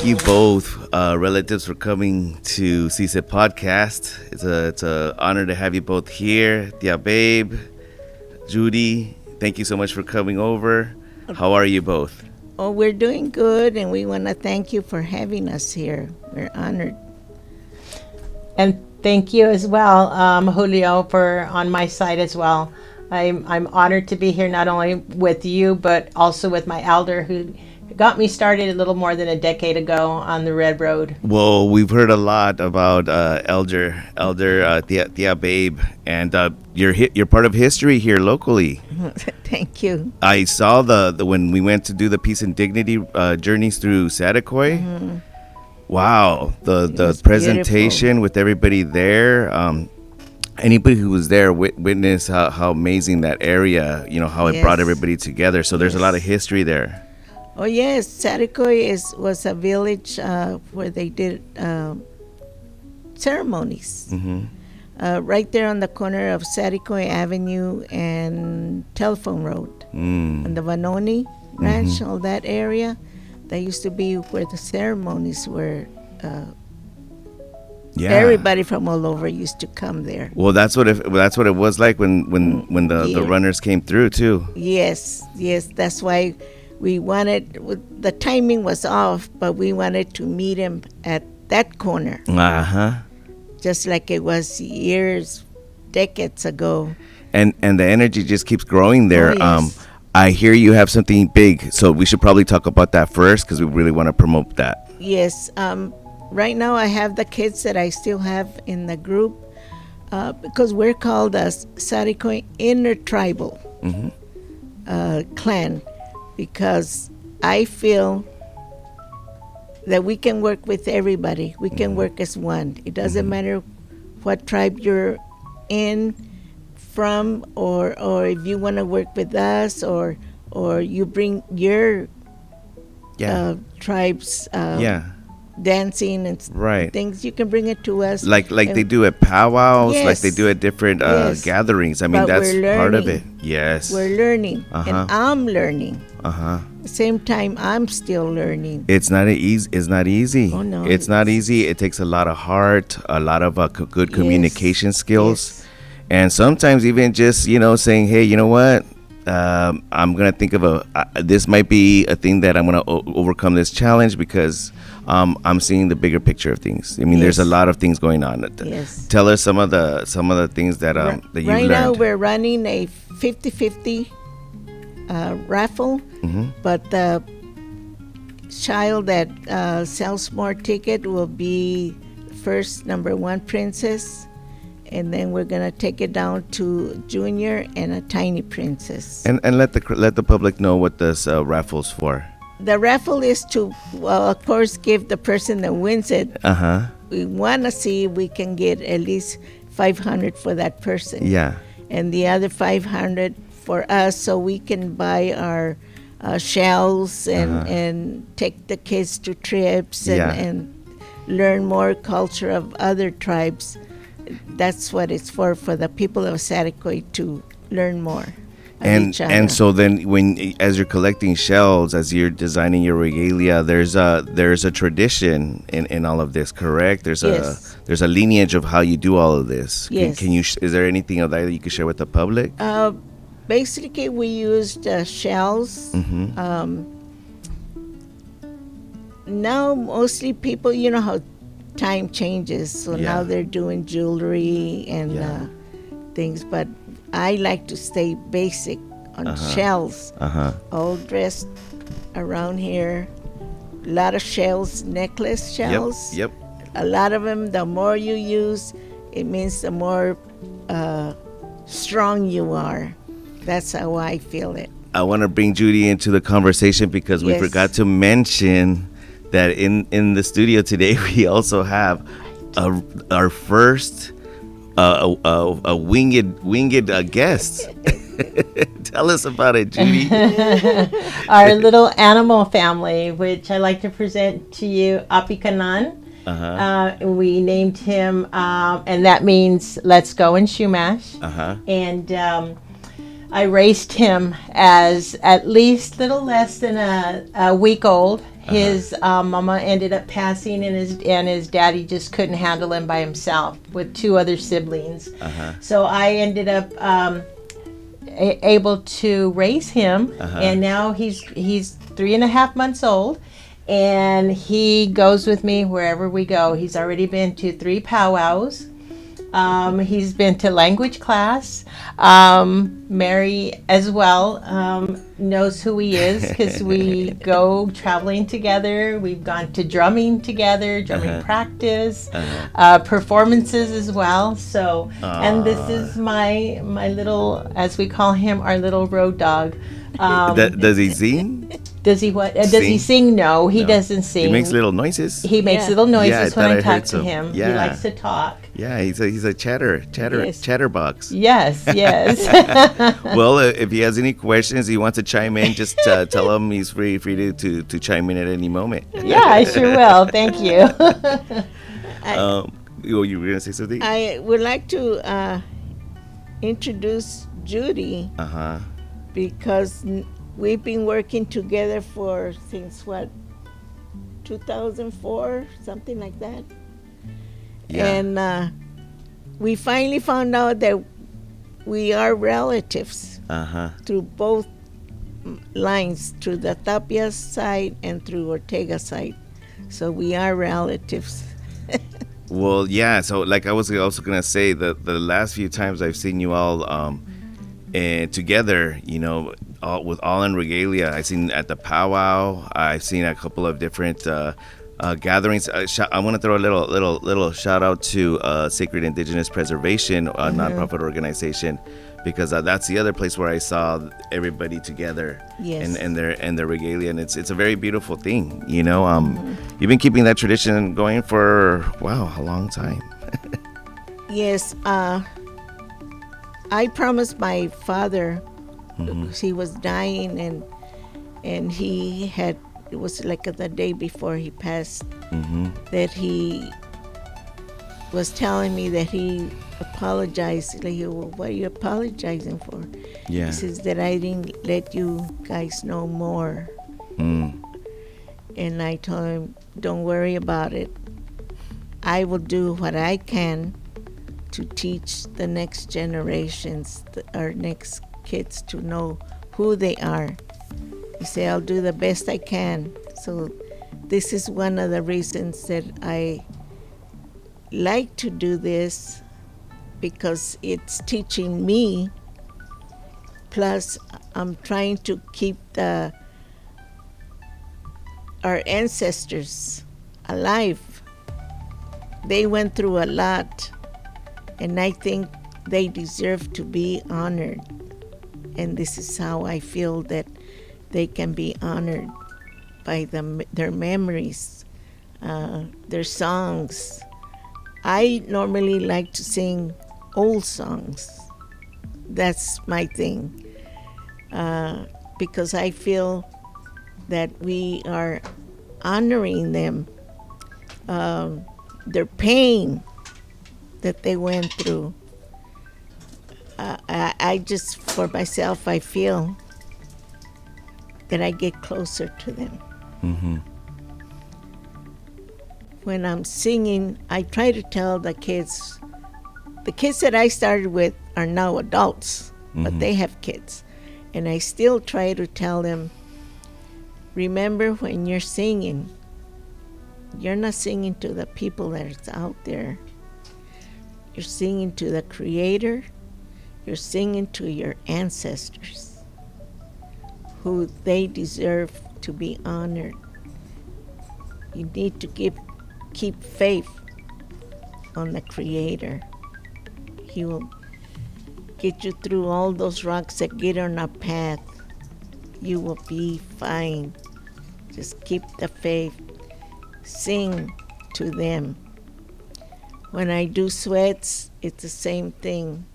you both, relatives, for coming to CSIP Podcast. It's a honor to have you both here. Tia Babe, Judy, thank you so much for coming over. How are you both? Oh, we're doing good, and we want to thank you for having us here. We're honored. And thank you as well, Julio, for on my side as well. I'm honored to be here not only with you, but also with my elder who got me started a little more than a decade ago on the Red Road. Well, we've heard a lot about Elder Tia Babe, and you're part of history here locally. Thank you. I saw the when we went to do the Peace and Dignity journeys through Saticoy. Mm-hmm. Wow, the presentation beautiful. With everybody there. Anybody who was there witnessed how amazing that area, how it brought everybody together. So there's a lot of history there. Oh yes, Saticoy was a village where they did ceremonies. Mm-hmm. Right there on the corner of Saticoy Avenue and Telephone Road, on the Vanoni Ranch, all that area. That used to be where the ceremonies were. Everybody from all over used to come there. Well, that's what it was like when the runners came through too. Yes, that's why. We wanted, the timing was off, but we wanted to meet him at that corner. Just like it was decades ago. And the energy just keeps growing there. Oh, yes. I hear you have something big, so we should probably talk about that first because we really want to promote that. Yes. Right now I have the kids that I still have in the group because we're called as Saticoy Intertribal clan. Because I feel that we can work with everybody. We can work as one. It doesn't matter what tribe you're from, or if you want to work with us, or you bring your tribes dancing and things. You can bring it to us. Like they do at powwows, like they do at different gatherings. I mean, that's part of it. Yes. We're learning, and I'm learning. At the same time, I'm still learning. It's not easy. Oh, no. It's not easy. It takes a lot of heart, a lot of good communication skills. Yes. And sometimes even just, saying, hey, you know what? I'm going to think of this might be a thing that I'm going to overcome this challenge because I'm seeing the bigger picture of things. I mean, there's a lot of things going on. Yes. Tell us some of the things that you've learned. Right now, we're running a 50-50 raffle, but the child that sells more ticket will be first number 1 princess, and then we're gonna take it down to junior and a tiny princess. And let the public know what this raffle's for. The raffle is to, of course, give the person that wins it. We want to see if we can get at least $500 for that person. Yeah. And the other $500 for us, so we can buy our shells and take the kids to trips and learn more culture of other tribes. That's what it's for the people of Saticoy to learn more. And so then as you're collecting shells, as you're designing your regalia, there's a tradition in all of this, correct? There's a lineage of how you do all of this. Yes. Is there anything of that you can share with the public? Basically, we used shells. Now, mostly people, how time changes, so now they're doing jewelry and things, but I like to stay basic on shells, all dressed around here. A lot of shells, necklace shells. Yep. A lot of them, the more you use, it means the more strong you are. That's how I feel it. I want to bring Judy into the conversation because we forgot to mention that in the studio today we also have our first a winged guest. Tell us about it, Judy. Our little animal family, which I like to present to you, Apikanan. We named him, and that means let's go in Shumash. And I raised him as at least little less than a week old. His mama ended up passing, and his daddy just couldn't handle him by himself with two other siblings. So I ended up able to raise him, and now he's 3.5 months old, and he goes with me wherever we go. He's already been to 3 powwows. He's been to language class. Mary as well knows who he is because we go traveling together. We've gone to drumming together, drumming practice, performances as well. So, and this is my little, as we call him, our little road dog. Does he sing? Does he what? Does he sing? No, he doesn't sing. He makes little noises. He makes Yeah. little noises Yeah, when that I I talk heard to so. him. He Yeah. likes to talk. Yeah, he's a Yes. chatterbox. Yes, yes. Well, if he has any questions, he wants to chime in, just tell him he's free to chime in at any moment. Yeah, I sure will. Thank you. You were gonna say something? I would like to introduce Judy because we've been working together for since what, 2004, something like that. Yeah. And we finally found out that we are relatives through both lines, through the Tapia side and through Ortega side. So we are relatives. Well, yeah. So, like I was also gonna say, the last few times I've seen you all together, with all in regalia. I've seen at the powwow. I've seen a couple of different gatherings. I want to throw a little shout out to Sacred Indigenous Preservation, a nonprofit organization, because that's the other place where I saw everybody together. Yes. and their regalia, and it's a very beautiful thing. You've been keeping that tradition going for a long time. Yes, I promised my father, he was dying, and he had, it was like the day before he passed, that he was telling me that he apologized. Like, well, what are you apologizing for? Yeah. He says that I didn't let you guys know more. And I told him, don't worry about it. I will do what I can to teach the next generations, our next kids, to know who they are. He said, I'll do the best I can. So this is one of the reasons that I like to do this, because it's teaching me, plus I'm trying to keep our ancestors alive. They went through a lot, and I think they deserve to be honored. And this is how I feel that they can be honored, by their memories, their songs. I normally like to sing old songs. That's my thing, because I feel that we are honoring them, their pain that they went through. I just, for myself, I feel that I get closer to them. When I'm singing, I try to tell the kids that I started with are now adults, but they have kids. And I still try to tell them, remember, when you're singing, you're not singing to the people that's out there. You're singing to the Creator. You're singing to your ancestors, who they deserve to be honored. You need to keep faith on the Creator. He will get you through all those rocks that get on a path. You will be fine. Just keep the faith. Sing to them. When I do sweats, it's the same thing.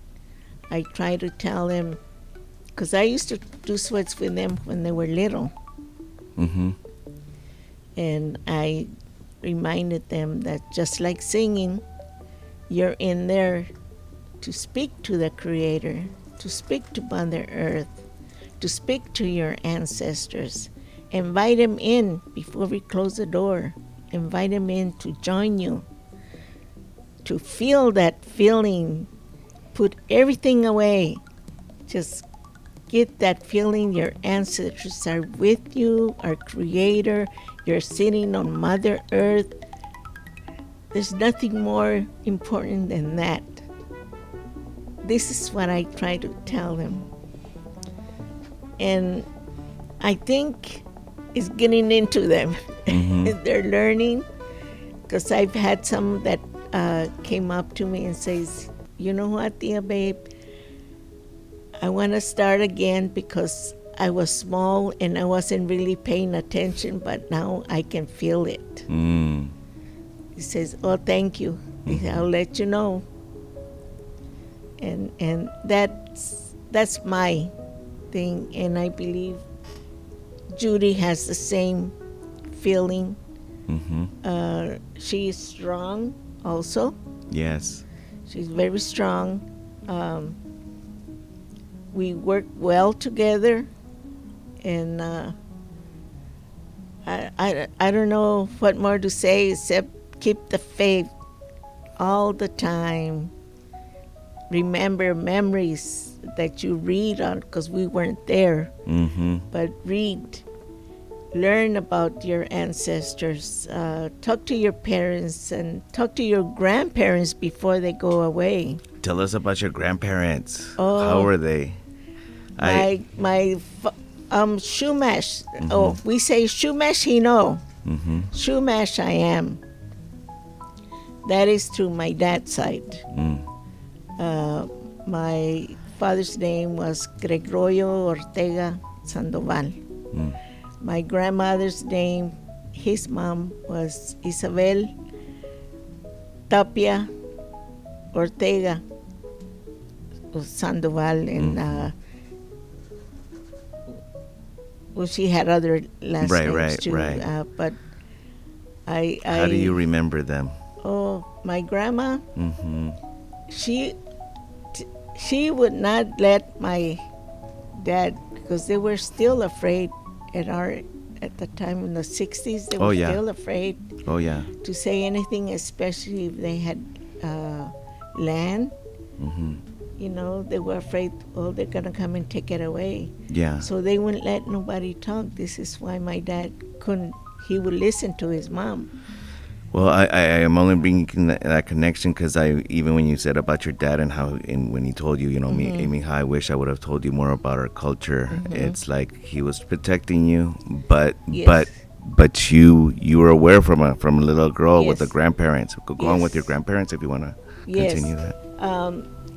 I try to tell them, because I used to do sweats with them when they were little. And I reminded them that just like singing, you're in there to speak to the Creator, to speak to Mother Earth, to speak to your ancestors. invite them in before we close the door. Invite them in to join you, to feel that feeling. Put everything away. Just get that feeling your ancestors are with you, our Creator. You're sitting on Mother Earth. There's nothing more important than that. This is what I try to tell them. And I think it's getting into them. Mm-hmm. They're learning, because I've had some that came up to me and says, you know what, Tia Babe, I want to start again because I was small and I wasn't really paying attention, but now I can feel it. Mm. He says, oh, thank you. He said, I'll let you know. And that's my thing, and I believe Judy has the same feeling. Mm-hmm. She is strong also. Yes. She's very strong. We work well together, and I don't know what more to say except keep the faith all the time. Remember memories that you read on, because we weren't there, Mm-hmm. but read, learn about your ancestors, talk to your parents and talk to your grandparents before they go away. Tell us about your grandparents. Oh. How were they? My Shumash. Oh, we say Shumash Hino. Mm-hmm. Shumash I am. That is through my dad's side. Mm. My father's name was Gregorio Ortega Sandoval. Mm. My grandmother's name, his mom, was Isabel Tapia Ortega Sandoval, and well, she had other last names too. Right. But I. How do you remember them? Oh, my grandma. Mm-hmm. She would not let my dad, because they were still afraid at the time in the 60s. They were still afraid Oh, yeah. to say anything, especially if they had land. Mm-hmm. You know, they were afraid, oh, they're going to come and take it away. Yeah. So they wouldn't let nobody talk. This is why my dad couldn't, he would listen to his mom. Well, I am only bringing that connection because even when you said about your dad and when he told you, you know, me, Amy, how I wish I would have told you more about our culture. It's like he was protecting you, but you were aware from a little girl with the grandparents. Go on with your grandparents if you want to continue that.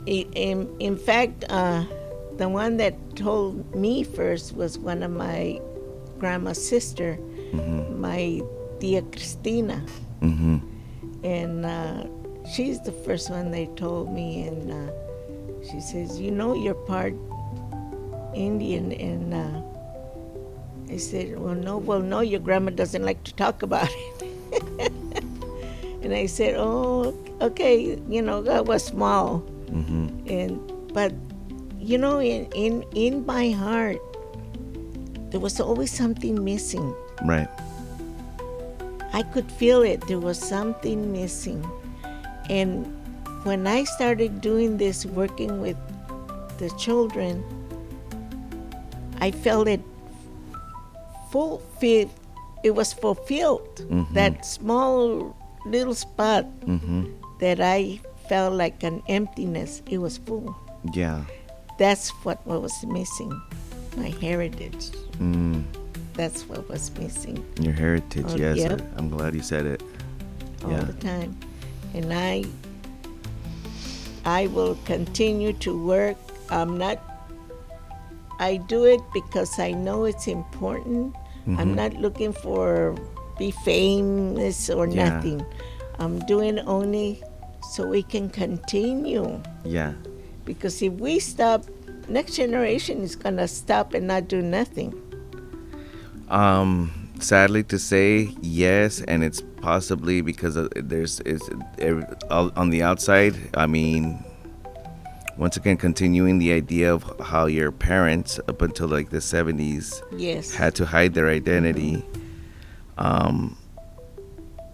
In fact, the one that told me first was one of my grandma's sister, my tia Cristina. Mm-hmm. And she's the first one they told me, and she says, you know, you're part Indian. And I said, well, no, your grandma doesn't like to talk about it. And I said, oh, okay, you know, I was small. But you know, in my heart, there was always something missing. Right. I could feel it. There was something missing. And when I started doing this, working with the children, I felt it fulfilled. It was fulfilled. That small little spot that I felt like an emptiness, it was full. Yeah. That's what was missing, my heritage. That's what was missing. Your heritage, yes. Yep. I'm glad you said it. All the time. And I will continue to work. I do it because I know it's important. I'm not looking for be famous or nothing. I'm doing it only so we can continue. Yeah. Because if we stop, next generation is going to stop and not do nothing. Sadly to say, yes, and it's possibly because on the outside. I mean, once again, continuing the idea of how your parents, up until like the 70s, Yes. had to hide their identity.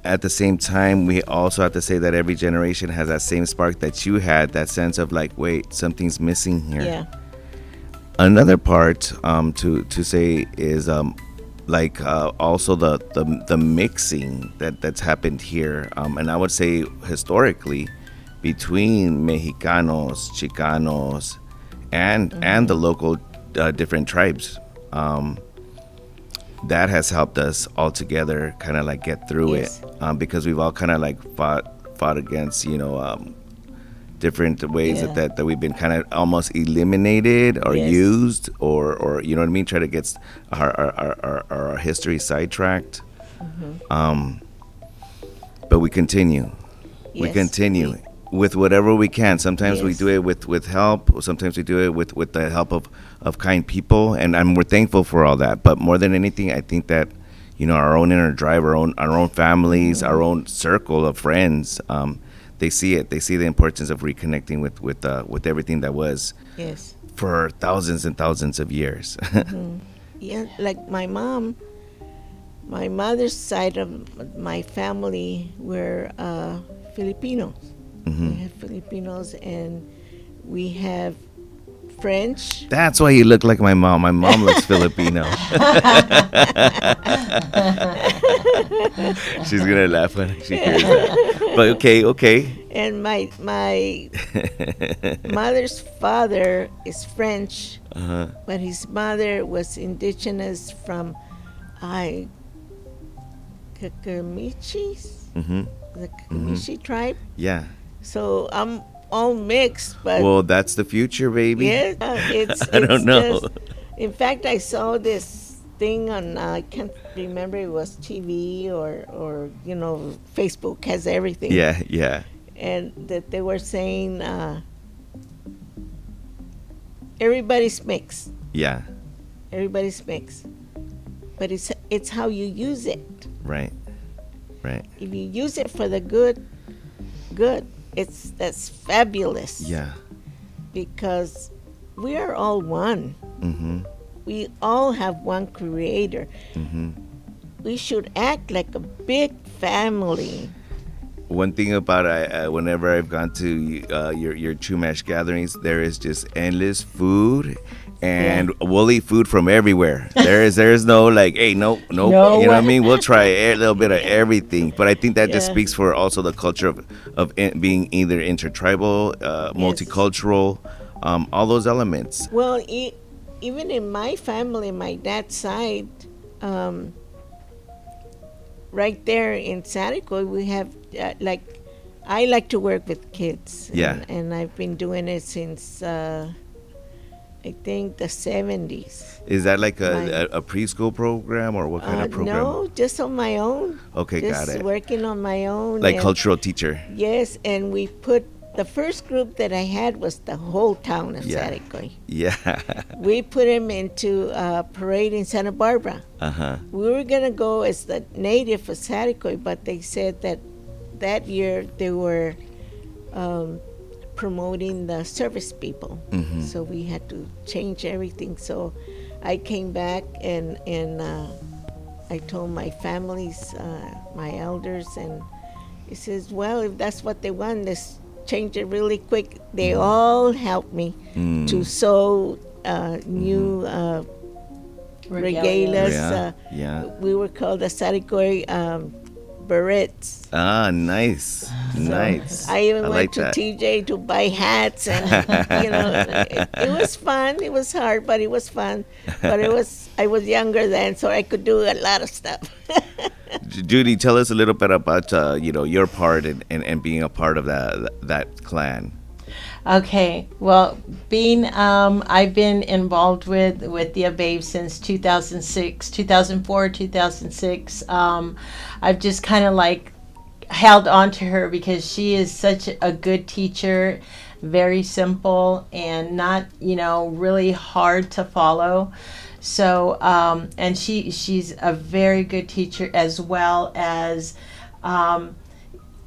At the same time, we also have to say that every generation has that same spark that you had, that sense of like, wait, something's missing here. Yeah. Another part to say is also the mixing that's happened here, and I would say historically between Mexicanos, Chicanos, and the local different tribes. That has helped us all together kind of like get through Yes. it, because we've all kind of like fought against different ways Yeah. that we've been kind of almost eliminated or Yes. used, or you know what I mean, try to get our history sidetracked. But we continue. We Yes. continue with whatever we can. Sometimes we Yes. do it with help. Sometimes we do it with the help of kind people, and we're thankful for all that. But more than anything, I think that our own inner drive, our own families, our own circle of friends, they see it. They see the importance of reconnecting with everything that was Yes. for thousands and thousands of years. Yeah, like my mother's side of my family were Filipinos. We have Filipinos, and we have French. That's why you look like my mom. My mom looks Filipino. She's gonna laugh when she hears that. But okay. And my mother's father is French, but his mother was indigenous from Kakamichis, the Kakamichi tribe. Yeah. So I'm all mixed, but Well, that's the future, baby. yeah, it's I don't know. In fact, I saw this thing on I can't remember, it was TV or Facebook has everything. Yeah. And that they were saying everybody's mixed. Yeah. Everybody's mixed. But it's how you use it. Right. If you use it for the good. That's fabulous. Yeah. Because we are all one. Mm-hmm. We all have one creator. Mm-hmm. We should act like a big family. One thing about whenever I've gone to your Chumash gatherings, there is just endless food, and we'll eat food from everywhere. There's no like, hey, nope. You know what I mean? We'll try a little bit of everything. But I think that just speaks for also the culture of being either intertribal, multicultural, all those elements. Well, even in my family, my dad's side, right there in Sarico, we have I like to work with kids. Yeah. And I've been doing it since I think the 70s. Is that like a preschool program, or what kind of program? No, just on my own. Okay, got it. Just working on my own. Like and cultural teacher. Yes, and we put the first group that I had was the whole town of Saricoy. Yeah. We put them into a parade in Santa Barbara. Uh-huh. We were going to go as the native of Saricoy, but they said that year they were promoting the service people. Mm-hmm. So we had to change everything. So I came back and I told my families, my elders, and he says, well, if that's what they want, let's change it really quick. They all helped me to sew new regalas. We were called the Saricoy berets. Ah, nice. Nice. I even went like to that. TJ to buy hats, and it was fun. It was hard, but it was fun. But I was younger then, so I could do a lot of stuff. Judy, tell us a little bit about your part and being a part of that clan. Okay, well, I've been involved with the Ababe since 2004, 2006. I've just kind of like held on to her because she is such a good teacher, very simple and not, really hard to follow. So, and she's a very good teacher, as well as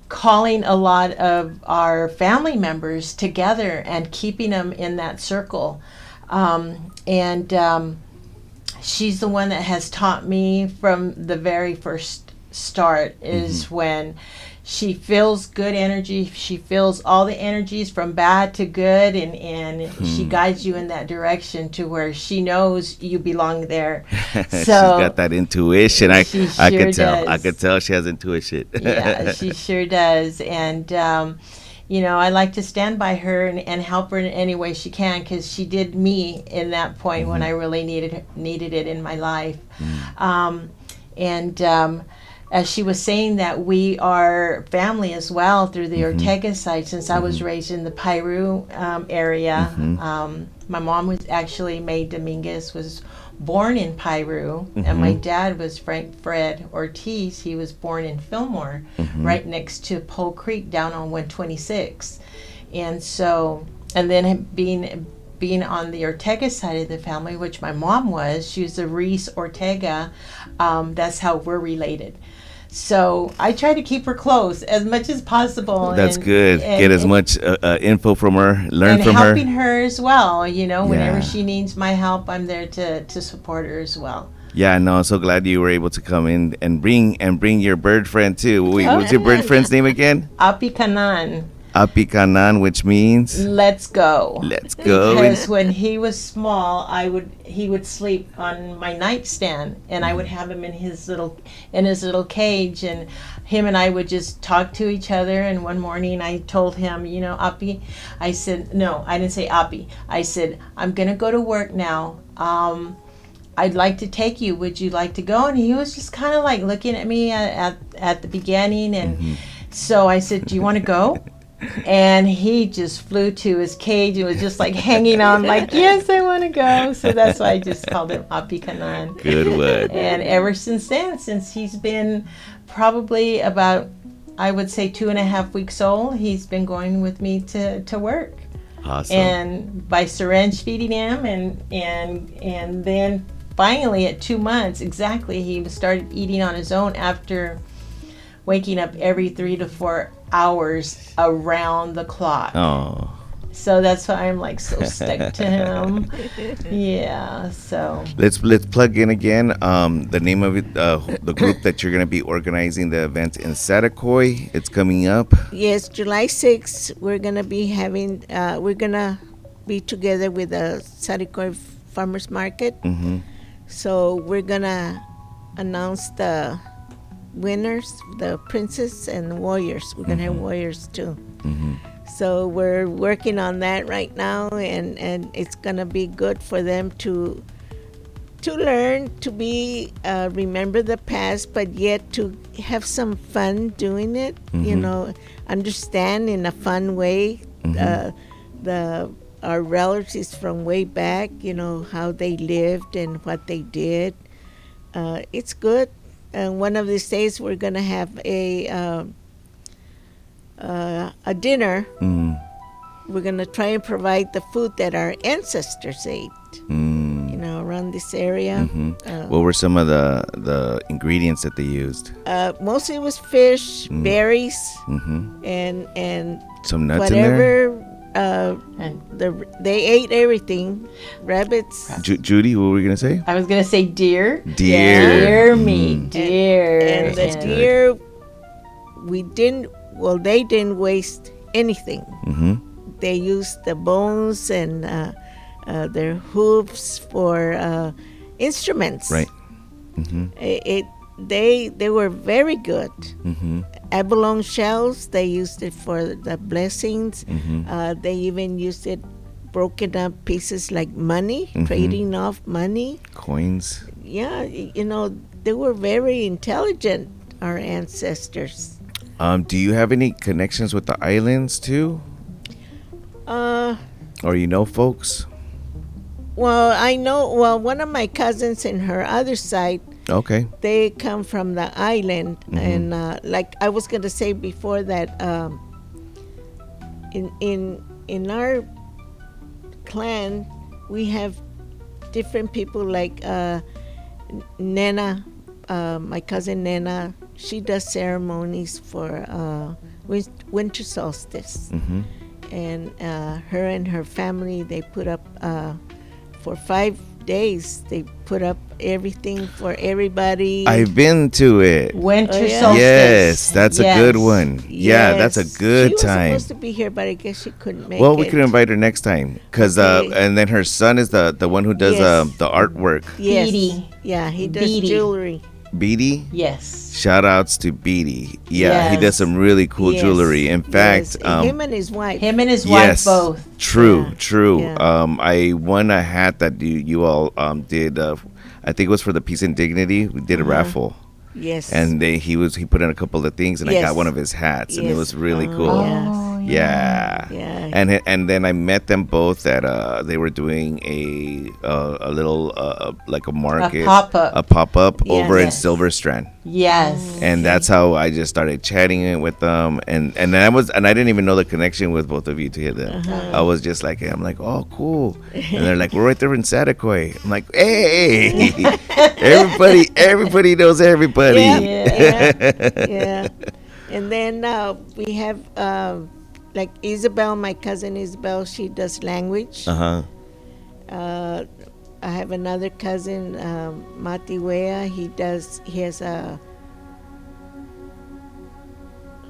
calling a lot of our family members together and keeping them in that circle. And she's the one that has taught me from the very first start is when she feels good energy. She feels all the energies from bad to good, and she guides you in that direction to where she knows you belong there. So She's got that intuition. I she I sure could tell. I does. could tell she has intuition. Yeah, she sure does. And I like to stand by her and help her in any way she can, because she did me in that point when I really needed it in my life. And as she was saying, that we are family as well through the Ortega side, since I was raised in the Piru area. My mom was actually, May Dominguez, was born in Piru, and my dad was Frank Fred Ortiz. He was born in Fillmore, right next to Pole Creek down on 126. And so, and then being on the Ortega side of the family, which my mom was, she was the Reese Ortega. That's how we're related. So I try to keep her close as much as possible. That's good. Get as much info from her, learn and from her. helping her as well. Whenever Yeah. she needs my help, I'm there to support her as well. Yeah, no, I'm so glad you were able to come in and bring your bird friend too. Wait, what's your bird friend's name again? Api Kanan, Apikanan, which means let's go. let's go. Because when he was small, he would sleep on my nightstand, and I would have him in his little cage, and him and I would just talk to each other. And one morning I told him, Api, I said, no, I didn't say Api. I said, I'm gonna go to work now. I'd like to take you. Would you like to go? And he was just kind of like looking at me at the beginning, and so I said, do you want to go? And he just flew to his cage and was just like hanging on, like, yes, I want to go. So that's why I just called him Api Kanan. Good one. And ever since then, since he's been probably about, I would say, 2.5 weeks old, he's been going with me to work. Awesome. And by syringe feeding him, and then finally at 2 months exactly, he started eating on his own after waking up every 3 to 4 hours around the clock. Oh. So that's why I'm like so stuck to him. Yeah. So Let's plug in again. The name of it, the group that you're gonna be organizing the event in Satakoy. It's coming up. Yes, July 6th, we're going to be having, we're going to be together with the Sarikoy Farmers Market. So we're going to announce the winners, the princes and warriors. We're going to have warriors too. So we're working on that right now, and it's going to be good for them to learn, to be remember the past, but yet to have some fun doing it. Understand in a fun way our relatives from way back. How they lived and what they did. It's good. And one of these days we're gonna have a dinner. We're gonna try and provide the food that our ancestors ate. Around this area. What were some of the ingredients that they used? Mostly it was fish, berries, and Some nuts in there. whatever. They ate everything. Rabbits. Judy, what were we gonna say? I was gonna say deer. Deer. Deer meat. Deer. And the deer, they didn't waste anything. They used the bones and their hooves for instruments. Right. They were very good. Abalone shells, they used it for the blessings. They even used it broken up pieces like money, trading off money. Coins. Yeah, they were very intelligent, our ancestors. Do you have any connections with the islands too? Or folks? Well, I know. Well, one of my cousins in her other side, Okay. they come from the island, and like I was gonna say before that, in our clan, we have different people like Nena, my cousin Nena. She does ceremonies for winter solstice. Mm-hmm. And her and her family, they put up for 5 days. They put up everything for everybody. I've been to it. Winter Oh, yeah? solstice. Yes, that's a good Yes. one. Yeah, that's a Yes. good She was time. supposed to be here, but I guess she couldn't make Well, it. we could invite her next time, cause Okay. and then her son is the one who does Yes. the artwork. Yes. Beatty. Yeah, he does Beatty. jewelry. Beatty. Yes. Shout outs to Beatty. Yeah, he does Yes. some really cool Yes. jewelry. In fact, Yes. Him and his wife. Him and his yes, wife both. true, Yeah, true. yeah. I won a hat that you all did. I think it was for the Peace and Dignity. We did a raffle, Yes. and he put in a couple of things, and I got Yes. one of his hats, and it Yes. was really Oh, cool. yeah. Oh, Yeah. Yeah. And then I met them both at they were doing a little like a market, pop-up. a pop-up Yes. over in Yes. Silver Strand. Yes. And that's how I just started chatting with them, and I didn't even know the connection with both of you to them. I was just like, I'm like, oh, cool, and they're like, we're right there in Saticoy. I'm like, hey, everybody knows everybody. Yeah, yeah. And then we have like Isabel, my cousin Isabel. She does language. Uh-huh. I have another cousin, Mati Wea. He has a,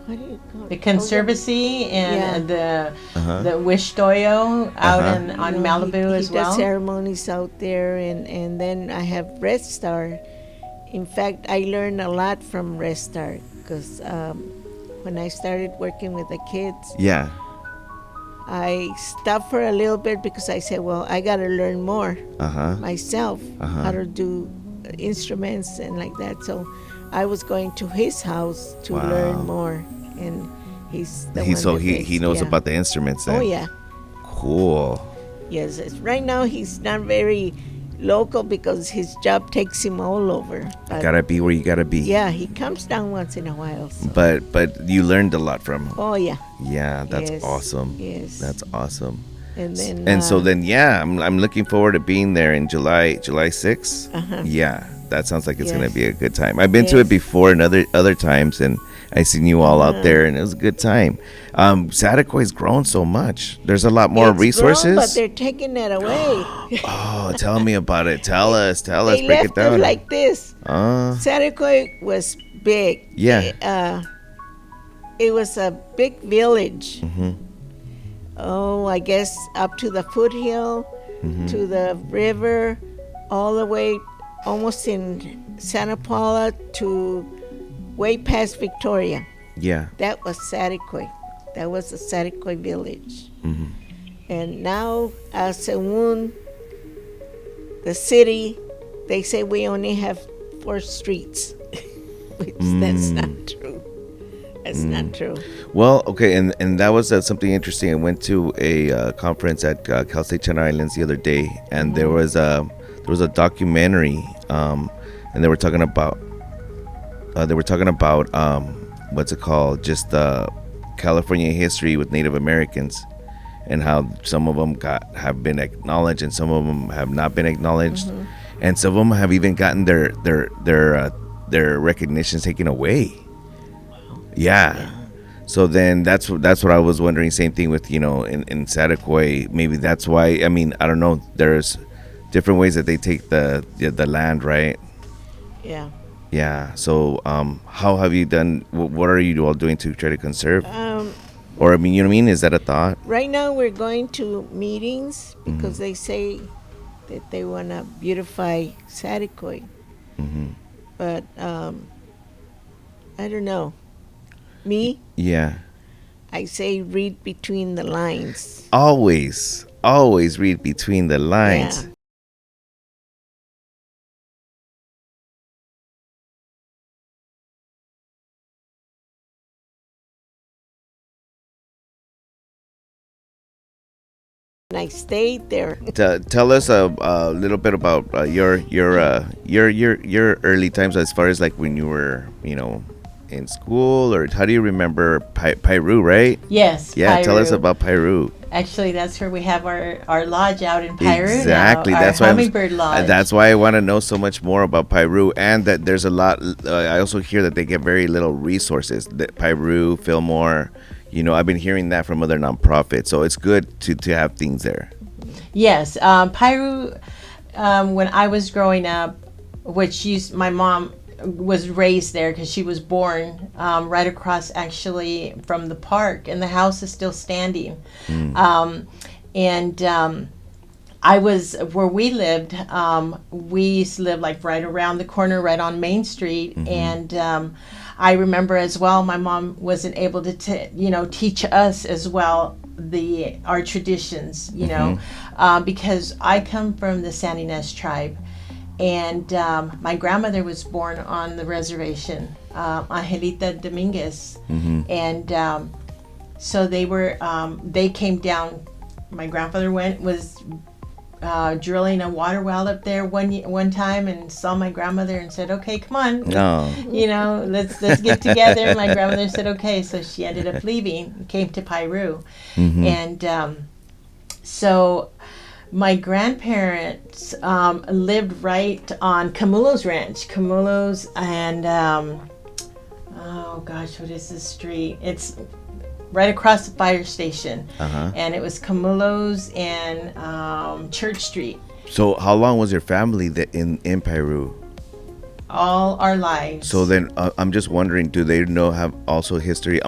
what do you call The it? Conservancy and Uh-huh. the Wish Doyo out Uh-huh. on You know, Malibu he as does well. ceremonies out there, and then I have Red Star. In fact, I learned a lot from Red Star because when I started working with the kids, Yeah. I stopped for a little bit because I said, well, I got to learn more Uh-huh. myself, how to do instruments and like that. So I was going to his house to Wow. learn more, and he's the one that He makes- knows yeah. about the instruments then. Oh yeah, Cool. yes. Right now he's not very local because his job takes him all over. But Gotta be where you gotta be. yeah, he comes down once in a while. So. But you learned a lot from him. Oh yeah, Yeah, that's Yes, awesome. yes. That's awesome. and then And so then yeah, I'm looking forward to being there in July 6th. Yeah, that sounds like it's gonna Yes. be a good time. I've been to it Yes. before and other times, and I seen you all out there, and it was a good time. Saticoy's grown so much. There's a lot more it's resources. grown, but they're taking it away. Oh, tell me about it. Tell us. They Break it left down. it like this. uh, Saticoy was big. Yeah. It was a big village. Mhm. Oh, I guess up to the foothill, Mm-hmm. to the river, all the way almost in Santa Paula to way past Victoria. yeah. That was Saticoy. That was the Saticoy village. Mm-hmm. And now, según the city, they say we only have 4 streets, which that's not true. That's not true. Well, okay, and that was something interesting. I went to a conference at Cal State Channel Islands the other day, and there was a documentary, and they were talking about what's it called? Just California history with Native Americans, and how some of them have been acknowledged, and some of them have not been acknowledged, and some of them have even gotten their recognitions taken away. Yeah. So then that's what I was wondering. Same thing with in Saticoy. Maybe that's why. I mean, I don't know. There's different ways that they take the land, right? Yeah. Yeah. So how have you done? What are you all doing to try to conserve? Um, Or I mean, you know what I mean? Is that a thought? right now, we're going to meetings because they say that they want to beautify Saticoy. But I don't know. Me, Yeah. I say read between the lines. Always read between the lines. Yeah. And I stayed there. Tell us a little bit about your early times as far as like when you were in school, or how do you remember Piru, right? Yes, Yeah, tell us Piru. about Piru. Actually, that's where we have our lodge out in Piru Exactly. now, our That's why Hummingbird Lodge. that's why I want to know so much more about Piru, and that there's a lot. I also hear that they get very little resources. That Piru, Fillmore, I've been hearing that from other nonprofits. So it's good to have things there. Yes, Piru. When I was growing up, my mom was raised there because she was born right across actually from the park, and the house is still standing. And I was where we lived. We used to live like right around the corner, right on Main Street, and I remember as well. My mom wasn't able to, teach us as well our traditions, because I come from the San Ynez tribe. And my grandmother was born on the reservation, Angelita Dominguez, and so they came down. My grandfather was drilling a water well up there one time and saw my grandmother and said, "Okay, come on, let's get together." My grandmother said, "Okay," so she ended up leaving, and came to Piru, and so. My grandparents lived right on Camulo's Ranch. Camulo's and, oh gosh, what is this street? It's right across the fire station. And it was Camulo's and Church Street. So how long was your family in Peru? All our lives. So then I'm just wondering, do they have also history?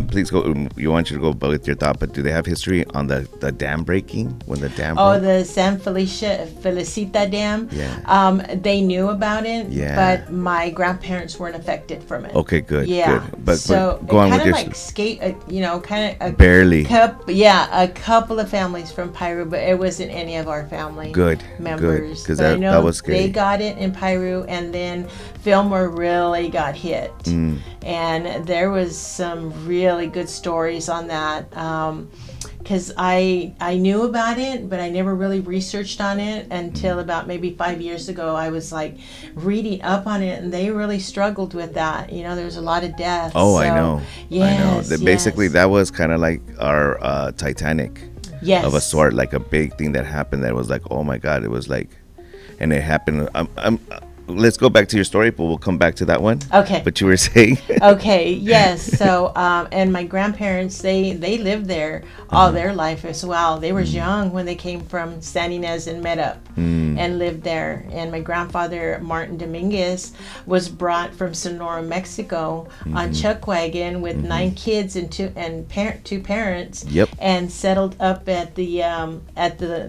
Please go. You want you to go with your thought, but do they have history on the dam breaking when the dam? Oh, the San Felicita Dam. Yeah. They knew about it. Yeah. But my grandparents weren't affected from it. Okay, good. Yeah. Good. But so go on with your like kind of barely. A couple of families from Piru, but it wasn't any of our family members. Because that was scary. They got it in Piru, and then Fillmore really got hit, and there was some really good stories on that. Because I knew about it, but I never really researched on it until about maybe 5 years ago. I was like reading up on it, and they really struggled with that. There's a lot of deaths. Oh, so, I know. Yes, Basically, that was kind of like our Titanic. Yes. Of a sort, like a big thing that happened that was like, oh my God, it was like, and it happened. Let's go back to your story, but we'll come back to that one. Okay. But you were saying. Okay. Yes. So, and my grandparents, they lived there all their life as well. They were young when they came from San Ynez and met up and lived there. And my grandfather, Martin Dominguez, was brought from Sonora, Mexico on chuck wagon with 9 kids and two parents. Yep. And settled up at the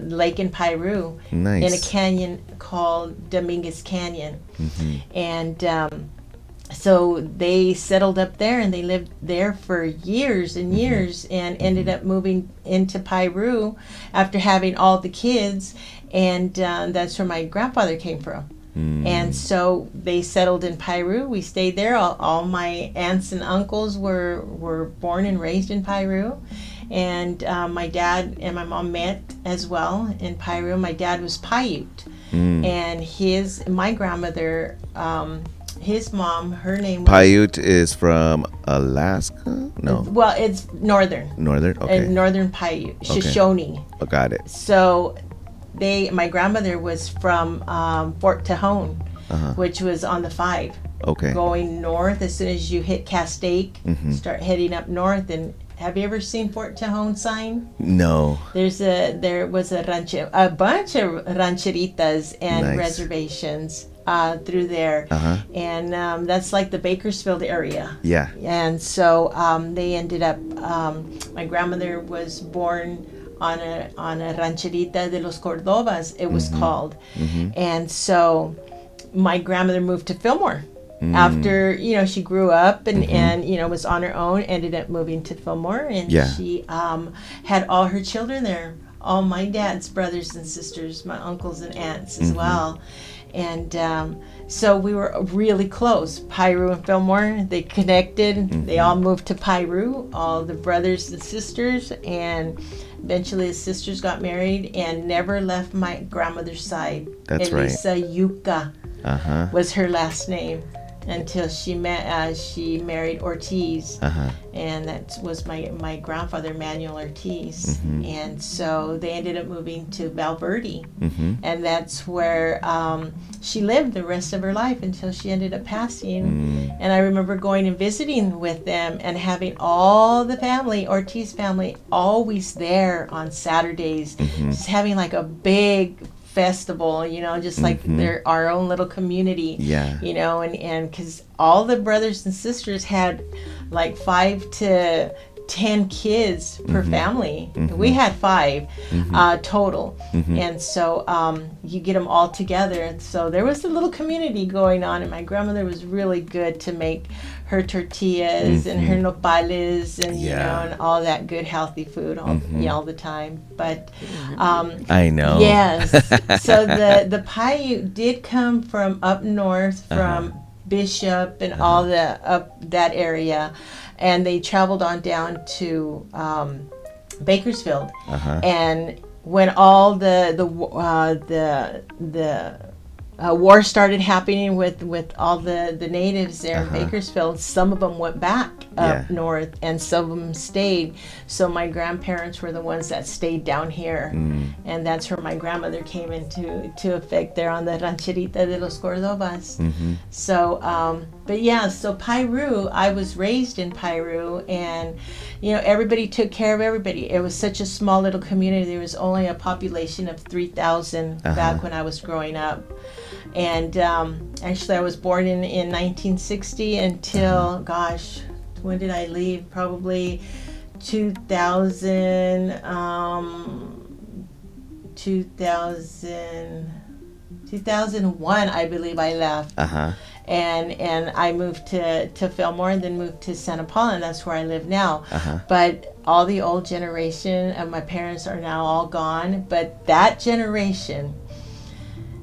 lake in Piru. Nice. In a canyon called Dominguez Canyon. And so they settled up there, and they lived there for years and years, and ended up moving into Piru after having all the kids, and that's where my grandfather came from. And so they settled in Piru. We stayed there. All my aunts and uncles were born and raised in Piru. And my dad and my mom met as well in Piru. My dad was Paiute. And my grandmother, his mom, her name was... Paiute is from Alaska? No. Well, it's northern. Northern? Okay. Northern Paiute, Shoshone. Oh, got it. So my grandmother was from Fort Tejon, which was on the 5. Okay. Going north, as soon as you hit Castaic, start heading up north. And have you ever seen Fort Tejon sign? No. There was a bunch of rancheritas and reservations through there, and that's like the Bakersfield area. Yeah. And so they ended up. My grandmother was born on a rancherita de los Cordobas, it was called, and so my grandmother moved to Fillmore. After she grew up and was on her own, ended up moving to Fillmore, and she had all her children there, all my dad's brothers and sisters, my uncles and aunts as well, and so we were really close. Piru and Fillmore, they connected. They all moved to Piru, all the brothers and sisters, and eventually the sisters got married and never left my grandmother's side. That's right. Elisa Yuca was her last name. until she married Ortiz, Uh-huh. and that was my grandfather, Manuel Ortiz. And so they ended up moving to Valverde, and that's where she lived the rest of her life until she ended up passing. And I remember going and visiting with them and having all the family, Ortiz family, always there on Saturdays, just having like a big festival, just like they're our own little community. Yeah. And because all the brothers and sisters had like 5 to 10 kids per family. We had 5 total. And so you get them all together. So there was a little community going on, and my grandmother was really good to make her tortillas and her nopales and and all that good healthy food all the time. But I know. yes. So the pie did come from up north, from Bishop and all the up that area, and they traveled on down to Bakersfield. And when all the war started happening with all the natives there in Bakersfield, some of them went back up north and some of them stayed. So my grandparents were the ones that stayed down here. And that's where my grandmother came into effect there on the Rancherita de los Cordobas. So but yeah, so Piru, I was raised in Piru, and everybody took care of everybody. It was such a small little community. There was only a population of 3,000 back when I was growing up. And actually I was born in 1960 until, gosh, when did I leave? Probably 2001, I believe I left. And I moved to Fillmore and then moved to Santa Paula, and that's where I live now. But all the old generation of my parents are now all gone. But that generation,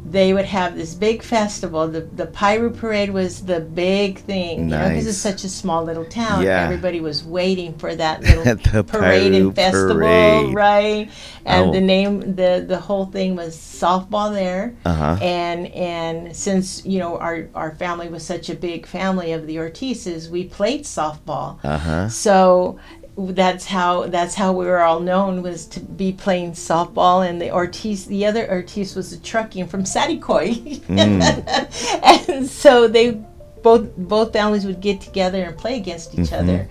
they would have this big festival. The Piru Parade was the big thing, because it's such a small little town. Yeah. Everybody was waiting for that little parade Piru and festival, Parade. right? And the name, the whole thing was softball there. And since our family was such a big family of the Ortizes, we played softball. So that's how we were all known, was to be playing softball. And the other Ortiz was a trucking from Saticoy. And so they both families would get together and play against each other.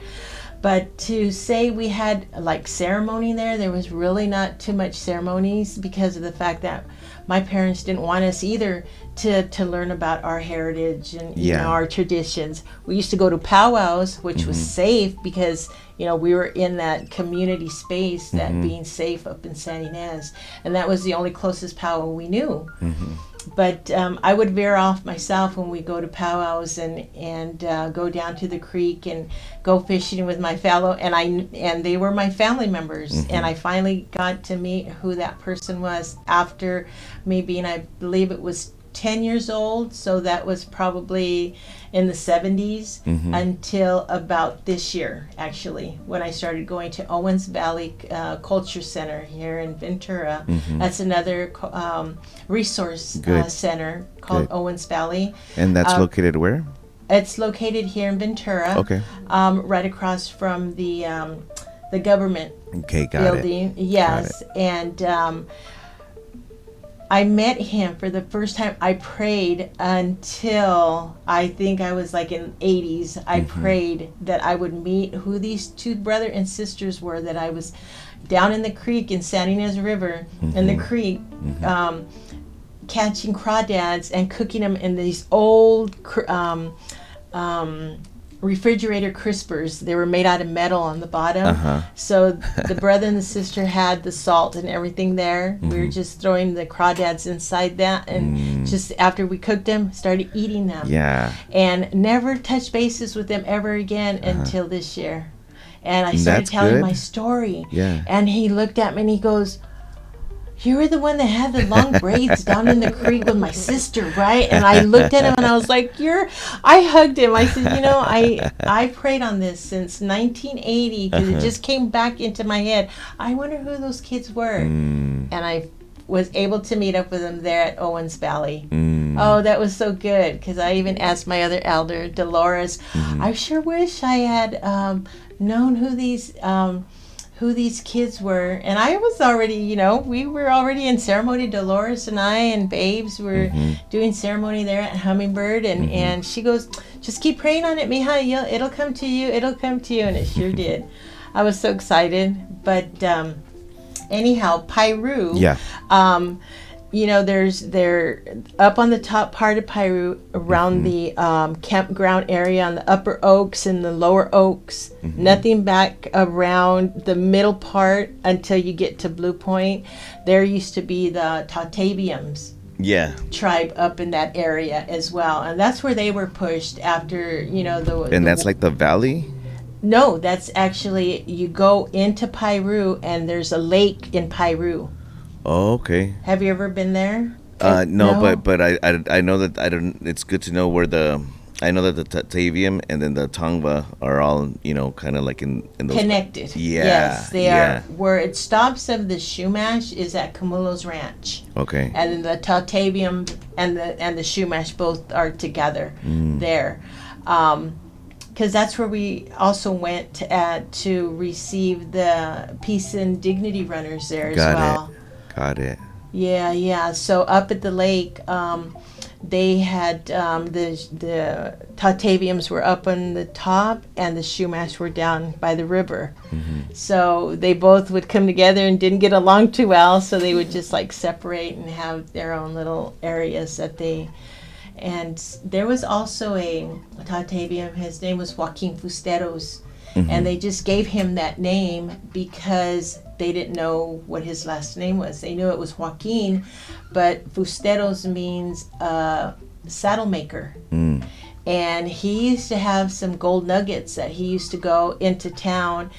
But to say we had like ceremony there was really not too much ceremonies, because of the fact that my parents didn't want us either to learn about our heritage and our traditions. We used to go to powwows, which was safe, because we were in that community space, that being safe up in San Ynez, and that was the only closest powwow we knew. But I would veer off myself when we go to powwows and go down to the creek and go fishing with my fellow, and they were my family members. And I finally got to meet who that person was after me being, I believe it was 10 years old, so that was probably in the 70s, until about this year, actually, when I started going to Owens Valley Culture Center here in Ventura. That's another resource center called Owens Valley. And that's located where? It's located here in Ventura. Okay. Right across from the government building. Yes. And I met him for the first time. I prayed until I think I was like in 80s. I prayed that I would meet who these 2 brother and sisters were, that I was down in the creek in San Ynez River, in the creek, catching crawdads and cooking them in these old refrigerator crispers. They were made out of metal on the bottom. So the brother and the sister had the salt and everything there. We were just throwing the crawdads inside that, and just after we cooked them, started eating them. And never touched bases with them ever again until this year. And I started telling my story. And he looked at me and he goes, "You were the one that had the long braids down in the creek with my sister, right?" And I looked at him and I was like, I hugged him. I said, I prayed on this since 1980, because it just came back into my head. I wonder who those kids were. And I was able to meet up with them there at Owens Valley. Oh, that was so good because I even asked my other elder, Dolores. I sure wish I had known who these kids were. And I was already, we were already in ceremony. Dolores and I and Babes were doing ceremony there at Hummingbird. And she goes, just keep praying on it, Mija. It'll come to you. It'll come to you. And it sure did. I was so excited. But anyhow, Piru. Yeah. They're up on the top part of Piru around the campground area on the upper oaks and the lower oaks. Nothing back around the middle part until you get to Blue Point. There used to be the Tautavians tribe up in that area as well. And that's where they were pushed after, And that's like the valley? No, that's actually, you go into Piru and there's a lake in Piru. Oh, okay. Have you ever been there? No, but I know that I don't. It's good to know where I know that the Tavium and then the Tongva are all kind of like in those connected. Yeah. Yes, they are. Where it stops of the Shumash is at Camulo's Ranch. Okay. And then the Tautavium and the Shumash both are together there. Because that's where we also went to receive the Peace and Dignity runners there as well. Got it. Yeah. So up at the lake, they had the Tautaviums were up on the top, and the Shumash were down by the river. So they both would come together and didn't get along too well. So they would just like separate and have their own little areas that they. And there was also a Tautavium. His name was Joaquin Fusteros. And they just gave him that name because they didn't know what his last name was. They knew it was Joaquin, but Fusteros means saddle maker. And he used to have some gold nuggets that he used to go into town,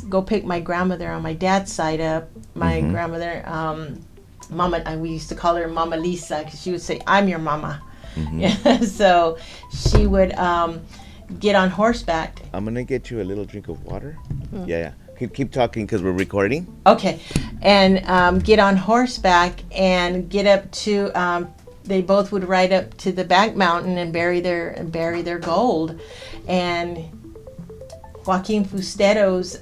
go pick my grandmother on my dad's side up. My grandmother, Mama, we used to call her Mama Lisa because she would say, "I'm your mama." So she would get on horseback. I'm gonna get you a little drink of water. Yeah. Keep talking because we're recording. Okay, and get on horseback and get up to. They both would ride up to the back mountain and bury their gold, and Joaquin Fusteros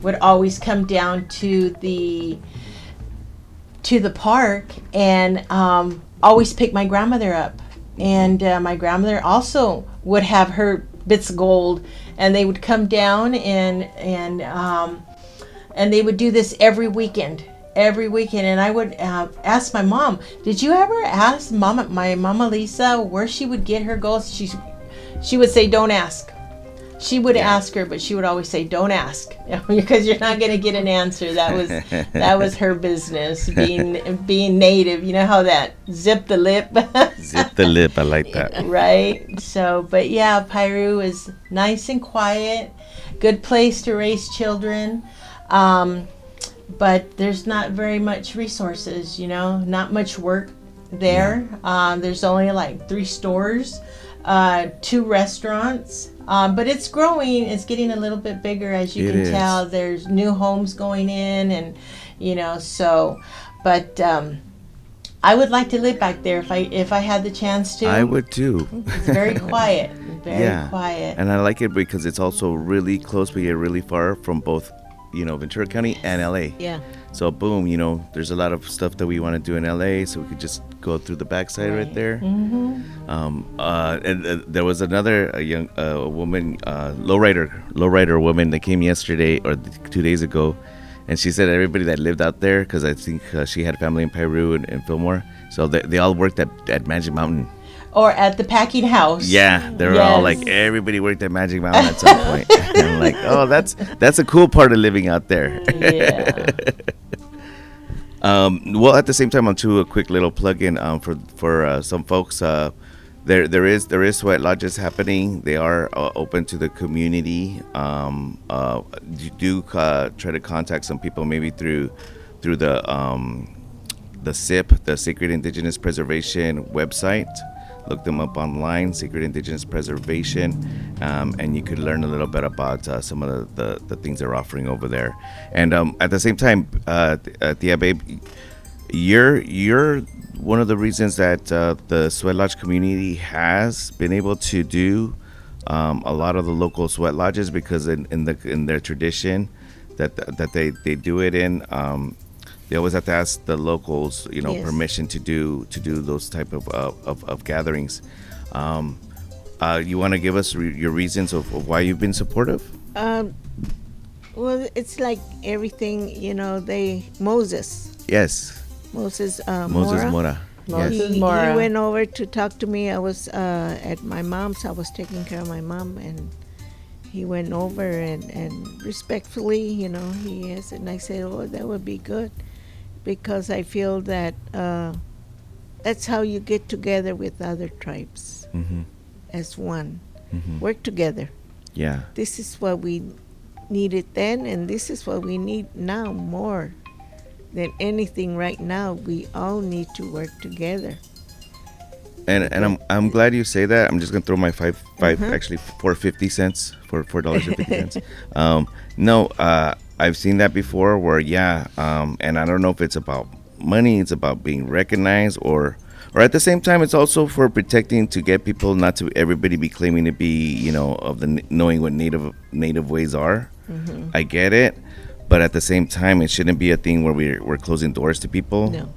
would always come down to the park and always pick my grandmother up. And my grandmother also would have her bits of gold, and they would come down and they would do this every weekend. And I would ask my mom, "Did you ever ask my Mama Lisa where she would get her gold?" She would say, "Don't ask." She would ask her, but she would always say, "Don't ask," because you're not going to get an answer. That was her business, being native. You know how that zip the lip. Zip the lip. I like that. Right. So, but yeah, Piru is nice and quiet, good place to raise children, but there's not very much resources. Not much work there. There's only like 3 stores, 2 restaurants. But it's growing. It's getting a little bit bigger, as you can tell. There's new homes going in, and so. But I would like to live back there if I had the chance to. I would too. It's very quiet, very quiet. And I like it because it's also really close, but yet really far from both, Ventura County and LA. Yeah. So boom, there's a lot of stuff that we want to do in LA, so we could just go through the backside right there. And there was another young woman, lowrider woman that came yesterday or 2 days ago, and she said everybody that lived out there, because I think she had family in Piru and Fillmore, so they all worked at Magic Mountain. Or at the packing house. Yeah, they were all like, everybody worked at Magic Mountain at some point. And I'm like, oh, that's a cool part of living out there. Yeah. Well, at the same time, I'll do a quick little plug-in for some folks. There is sweat lodges happening. They are open to the community. You do try to contact some people, maybe through the SIP, the Sacred Indigenous Preservation website. Look them up online, Sacred Indigenous Preservation, and you could learn a little bit about some of the things they're offering over there. And at the same time, Tia Babe, you're one of the reasons that the sweat lodge community has been able to do a lot of the local sweat lodges, because in their tradition that they do it in, they always have to ask the locals, Yes. permission to do those type of gatherings. You want to give us your reasons of why you've been supportive? Um, well, it's like everything, Moses, Yes, Moses Mora. Mora. Moses He Mora. went over to talk to me. I was at my mom's. I was taking care of my mom, and he went over and respectfully, he asked, and I said, "Oh, that would be good," because I feel that that's how you get together with other tribes Mm-hmm. as one. Mm-hmm. Work together. Yeah. This is what we needed then, and this is what we need now more than anything right now. We all need to work together. And I'm glad you say that. I'm just gonna throw my five Mhm. actually 4.50 for $4.50. No, I've seen that before where and I don't know if it's about money, it's about being recognized, or at the same time it's also for protecting, to get people not to everybody be claiming to be of the knowing what native ways are. Mhm. I get it, but at the same time it shouldn't be a thing where we're closing doors to people. No.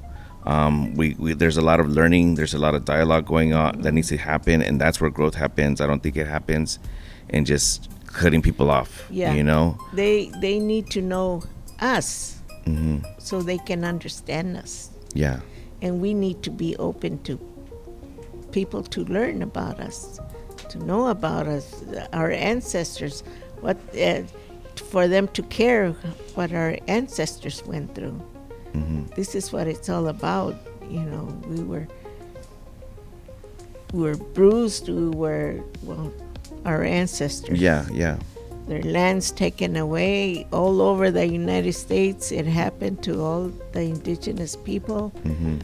We there's a lot of learning, there's a lot of dialogue going on that needs to happen, and that's where growth happens. I don't think it happens in just cutting people off. Yeah. They need to know us Hmm. so they can understand us. Yeah. And we need to be open to people to learn about us, to know about us, our ancestors, what for them to care what our ancestors went through. Hmm. This is what it's all about. We were bruised. Our ancestors. Yeah. Yeah. Their lands taken away all over the United States. It happened to all the indigenous people. Hmm.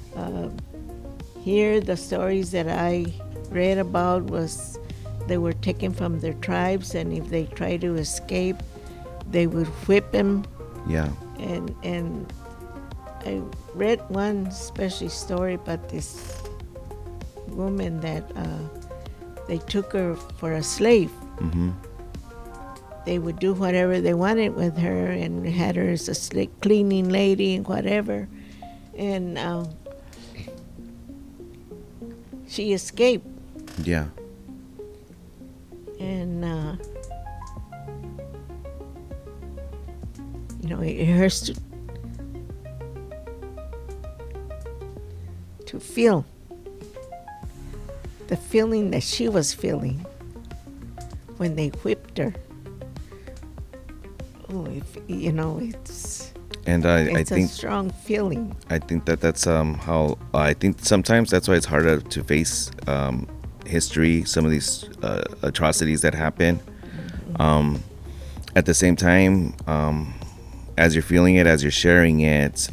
Here, the stories that I read about was they were taken from their tribes, and if they tried to escape, they would whip them. Yeah. And I read one special story about this woman that they took her for a slave. Hmm. They would do whatever they wanted with her and had her as a cleaning lady and whatever. And she escaped. Yeah. And, it hurts to feel the feeling that she was feeling when they whipped her. Oh, it's And I it's think a strong feeling. that's how I think sometimes that's why it's harder to face history, some of these atrocities that happen. At the same time, as you're feeling it, as you're sharing it,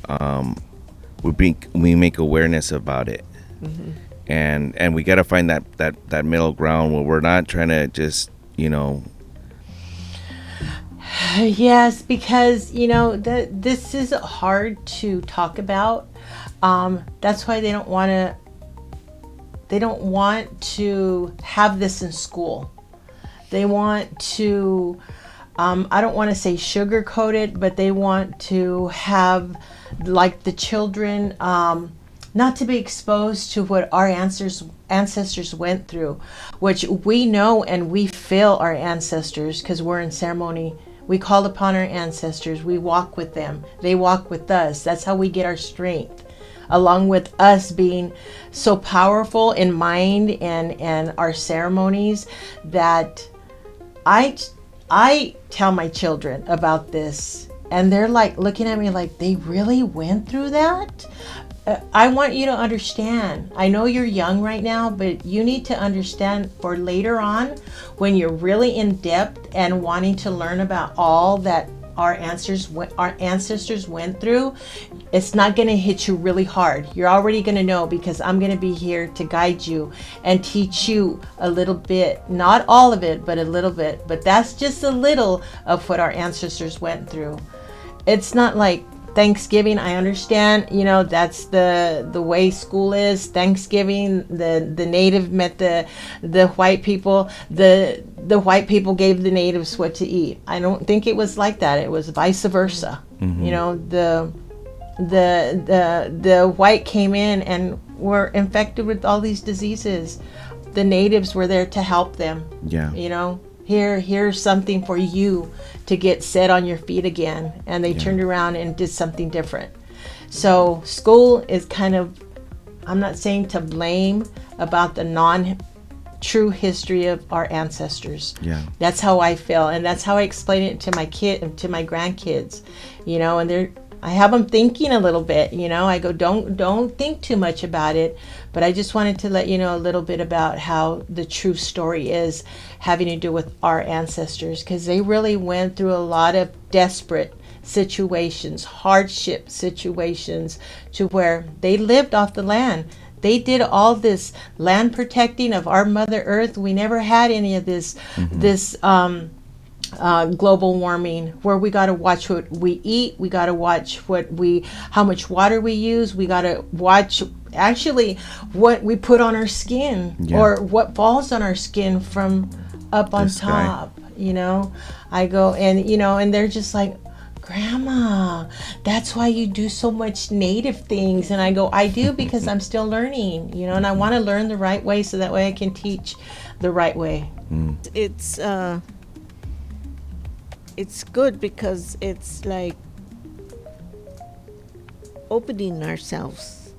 we make awareness about it. Mm-hmm. And we got to find that middle ground where we're not trying to just Yes, because this is hard to talk about. That's why they don't want to. They don't want to have this in school. They want to. I don't want to say sugarcoat it, but they want to have, like, the children, not to be exposed to what our ancestors went through, which we know and we feel our ancestors because we're in ceremony. We call upon our ancestors. We walk with them. They walk with us. That's how we get our strength, along with us being so powerful in mind and our ceremonies that I tell my children about this, and they're like looking at me like, they really went through that? I want you to understand. I know you're young right now, but you need to understand for later on when you're really in depth and wanting to learn about all that our ancestors went through. It's not going to hit you really hard. You're already going to know because I'm going to be here to guide you and teach you a little bit, not all of it, but a little bit. But that's just a little of what our ancestors went through. It's not like Thanksgiving, I understand, that's the way school is. Thanksgiving, the native met the white people. The white people gave the natives what to eat. I don't think it was like that. It was vice versa. The white came in and were infected with all these diseases. The natives were there to help them. Yeah. Here's something for you to get set on your feet again. And they turned around and did something different. So school is kind of, I'm not saying to blame about the true history of our ancestors. Yeah. That's how I feel, and that's how I explain it to my grandkids. And I have them thinking a little bit. I go, don't think too much about it, but I just wanted to let you know a little bit about how the true story is having to do with our ancestors, because they really went through a lot of desperate situations, hardship situations, to where they lived off the land. They did all this land protecting of our Mother Earth. We never had any of this global warming, where we got to watch what we eat. We got to watch how much water we use. We got to watch actually what we put on our skin, or what falls on our skin from up on top. I go and they're just like, Grandma, that's why you do so much native things. And I go, I do, because I'm still learning, and I want to learn the right way, so that way I can teach the right way. It's good, because it's like opening ourselves,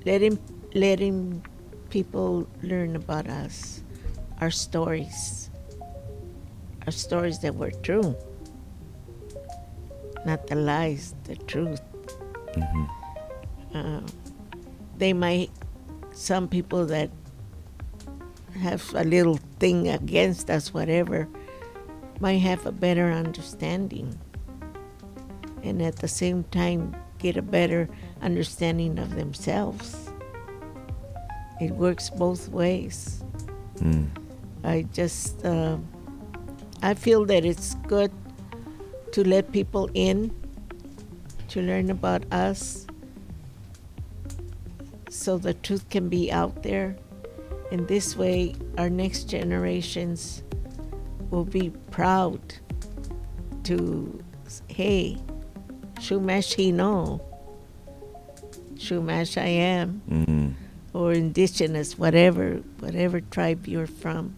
letting people learn about us, our stories that were true, not the lies, the truth. Some people that have a little thing against us, whatever, might have a better understanding, and at the same time get a better understanding of themselves. It works both ways. I feel that it's good to let people in to learn about us, so the truth can be out there. And this way, our next generations will be proud to, hey, Shumash Hino, Shumash I am, or indigenous, whatever tribe you're from.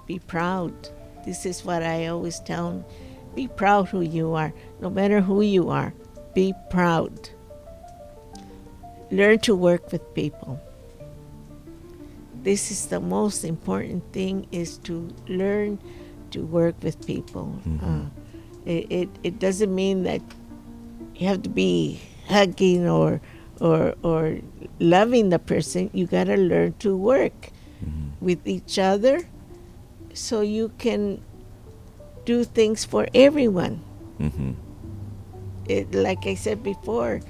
Be proud. This is what I always tell them. Be proud who you are. No matter who you are, be proud. Learn to work with people. This is the most important thing, is to learn to work with people. It doesn't mean that you have to be hugging or loving the person. You got to learn to work with each other, so you can do things for everyone. Like I said before,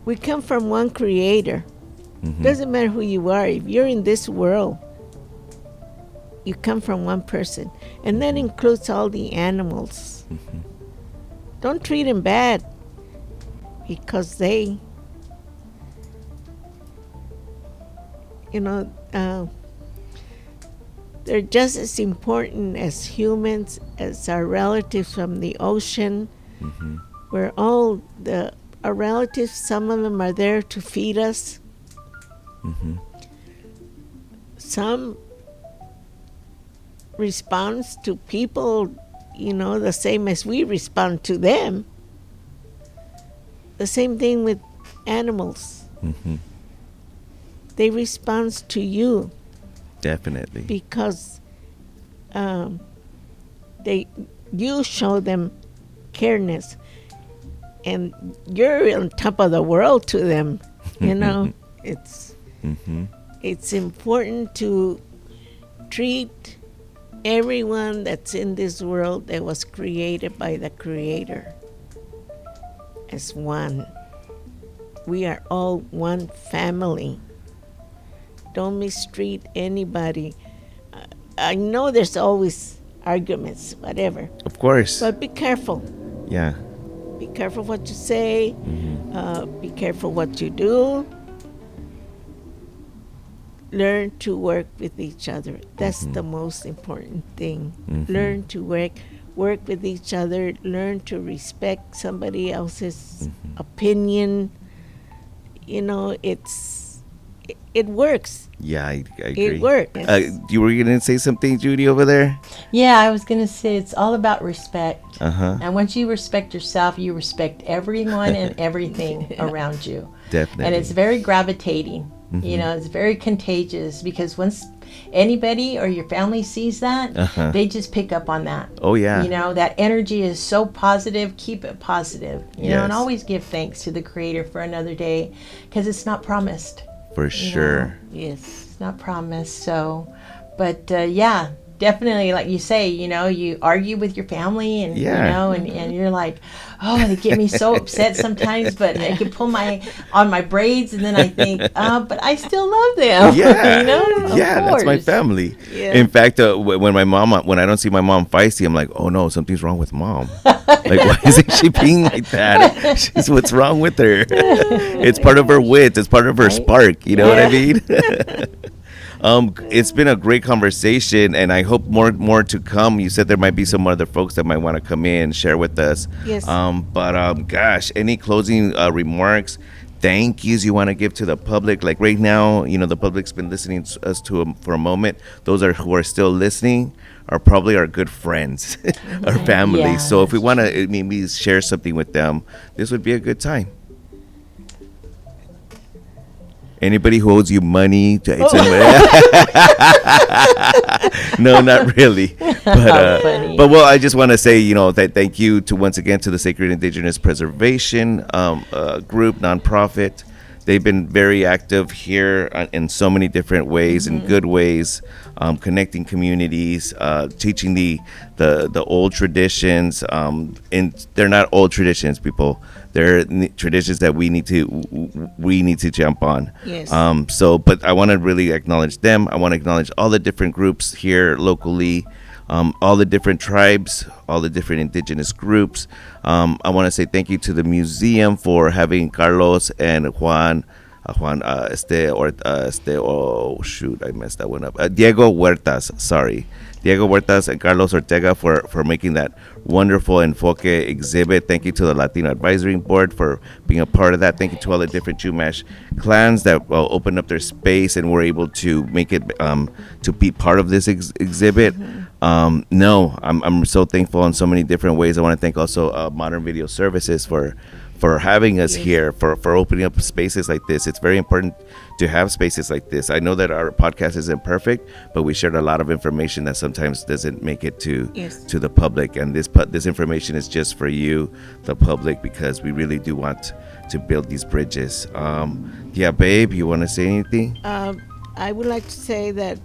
we come from one creator. Doesn't matter who you are. If you're in this world, you come from one person, and that includes all the animals. Don't treat them bad, because they're just as important as humans, as our relatives from the ocean. We're all our relatives. Some of them are there to feed us. Some responds to people, the same as we respond to them. The same thing with animals. They respond to you. Definitely. Because you show them careness, and you're on top of the world to them. It's important to treat everyone that's in this world that was created by the Creator as one. We are all one family. Don't mistreat anybody. I know there's always arguments, whatever. Of course. But be careful. Yeah. Be careful what you say. Be careful what you do. Learn to work with each other. That's the most important thing. Learn to work with each other. Learn to respect somebody else's opinion. You know, it works. Yeah, I agree. It works. You were going to say something, Judy, over there? Yeah, I was going to say it's all about respect. Uh-huh. And once you respect yourself, you respect everyone and everything around you. Definitely. And it's very gravitating. You know, it's very contagious because once anybody or your family sees that, they just pick up on that. Oh, yeah. You know, that energy is so positive. Keep it positive. You know, and always give thanks to the Creator for another day because it's not promised. For sure. Know? Yes. It's not promised. So, but yeah, definitely, like you say, you know, you argue with your family and, you know, and you're like, oh, they get me so upset sometimes, but I can pull on my braids and then I think, but I still love them. Yeah. You know? Yeah, that's my family. Yeah. In fact, when I don't see my mom feisty, I'm like, oh no, something's wrong with mom. Like, why isn't she being like that? What's wrong with her? It's part of her wit. It's part of her spark. You know what I mean? It's been a great conversation, and I hope more to come. You said there might be some other folks that might want to come in and share with us. Yes. Gosh, any closing remarks? Thank yous you want to give to the public? Like right now, you know, the public's been listening to us for a moment. Those who are still listening are probably our good friends, our family. Yeah, so if we want to maybe share something with them, this would be a good time. Anybody who owes you money to no, not really. But well, I just want to say, you know, that thank you to once again to the Sacred Indigenous Preservation group, nonprofit. They've been very active here in so many different ways, in good ways, connecting communities, teaching the old traditions. And they're not old traditions, people. They're traditions that we need to jump on. Yes. But I want to really acknowledge them. I want to acknowledge all the different groups here locally. All the different tribes, all the different indigenous groups. I want to say thank you to the museum for having Carlos and Juan, I messed that one up. Diego Huertas, sorry. Diego Huertas and Carlos Ortega for making that wonderful Enfoque exhibit. Thank you to the Latino Advisory Board for being a part of that. Thank you to all the different Chumash clans that opened up their space and were able to make it to be part of this exhibit. I'm so thankful in so many different ways. I want to thank also Modern Video Services for having us here, for opening up spaces like this. It's very important to have spaces like this. I know that our podcast isn't perfect, but we shared a lot of information that sometimes doesn't make it to the public. And this information is just for you, the public, because we really do want to build these bridges. Yeah, babe, you want to say anything? I would like to say that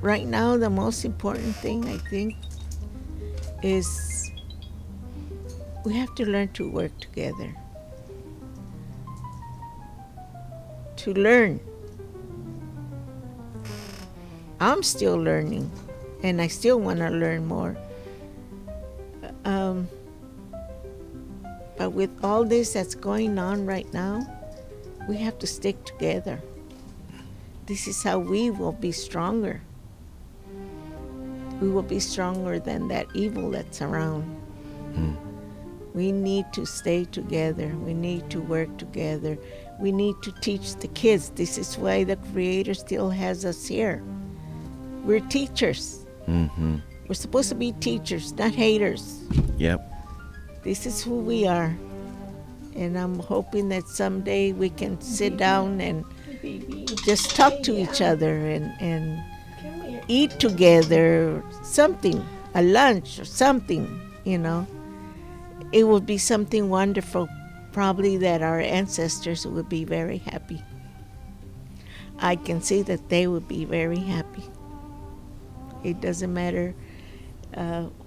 right now the most important thing, I think, is we have to learn to work together. To learn. I'm still learning, and I still want to learn more. But with all this that's going on right now, we have to stick together. This is how we will be stronger. We will be stronger than that evil that's around. We need to stay together. We need to work together. We need to teach the kids. This is why the Creator still has us here. We're teachers. We're supposed to be teachers, not haters. Yep. This is who we are. And I'm hoping that someday we can sit down and just talk to each other and eat together, something, a lunch or something, you know. It would be something wonderful, probably that our ancestors would be very happy. I can see that they would be very happy. It doesn't matter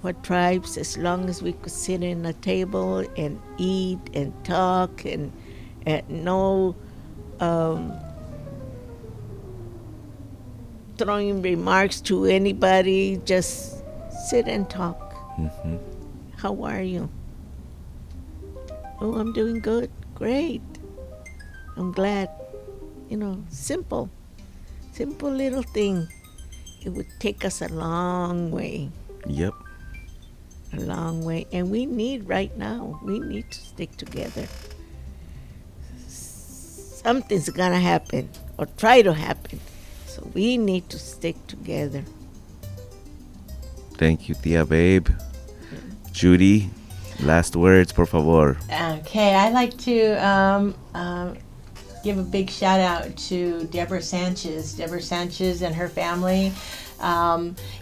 what tribes, as long as we could sit in a table and eat and talk and no throwing remarks to anybody, just sit and talk. How are you? Oh, I'm doing good. Great. I'm glad. Simple. Simple little thing. It would take us a long way. Yep. A long way. And we need right now, we need to stick together. Something's gonna happen or try to happen. So we need to stick together. Thank you, Tia Babe. Judy, last words, por favor. Okay, I'd like to give a big shout out to Deborah Sanchez. Deborah Sanchez and her family